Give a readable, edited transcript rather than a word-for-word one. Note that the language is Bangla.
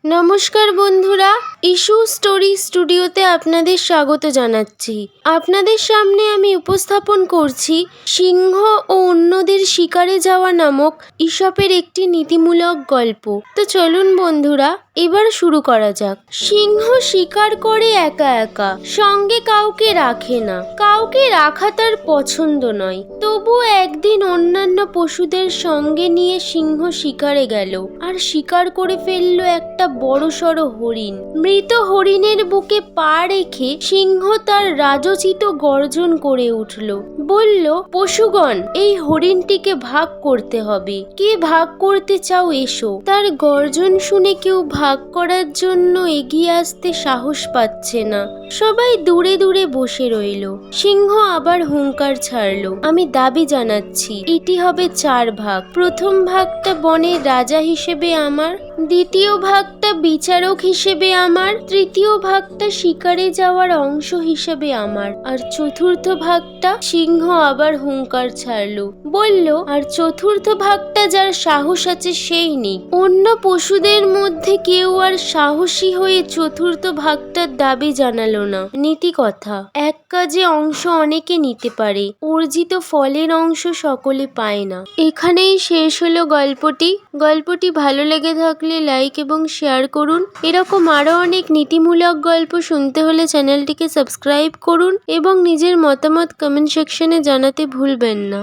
নমস্কার বন্ধুরা, ইস্যু স্টোরি স্টুডিওতে আপনাদের স্বাগত জানাচ্ছি। আপনাদের সামনে আমি উপস্থাপন করছি সিংহ ও অন্যদের শিকারে যাওয়া নামক ঈশপের একটি নীতিমূলক গল্প। তো চলুন বন্ধুরা, এবার শুরু করা যাক। সিংহ শিকার করে একা একা, সঙ্গে কাউকে রাখে না। কাউকে রাখা তার পছন্দ নয়। তবু একদিন অন্যান্য পশুদের সঙ্গে নিয়ে সিংহ শিকারে গেল আর শিকার করে ফেললো একটা বড়সড় হরিণ। মৃত হরিণের বুকে পা রেখে সিংহ তার রাজোচিত গর্জন করে উঠল। বলল, পশুগণ, এই হরিণটিকে ভাগ করতে হবে। কে ভাগ করতে চাও এসো। তার গর্জন শুনে কেউ ভাগ করার জন্য এগিয়ে আসতে সাহস পাচ্ছে না। সবাই দূরে দূরে বসে রইল। সিংহ আবার হুঙ্কার ছাড়লো, আমি দাবি জানাচ্ছি, এটি হবে 4 ভাগ। প্রথম ভাগটা বনের রাজা হিসেবে আমার, দ্বিতীয় ভাগটা বিচারক হিসেবে আমার, তৃতীয় ভাগটা শিকারে যাওয়ার অংশ হিসেবে আমার, আর চতুর্থ ভাগটা। সিংহ আবার হুঙ্কার ছাড়লো, বলল, আর চতুর্থ ভাগটা যার সাহস আছে সেই নিক। অন্য পশুদের মধ্যে কেউ আর সাহসী হয়ে চতুর্থ ভাগটার দাবি জানালো না। নীতি কথা, এক কাজে অংশ অনেকে নিতে পারে, অর্জিত ফলের অংশ সকলে পায় না। এখানেই শেষ হলো গল্পটি। গল্পটি ভালো লেগে থাকলে লাইক এবং শেয়ার করুন। এরকম আরো অনেক নীতিমূলক গল্প শুনতে হলে চ্যানেলটিকে সাবস্ক্রাইব করুন এবং নিজের মতামত কমেন্ট সেকশনে জানাতে ভুলবেন না।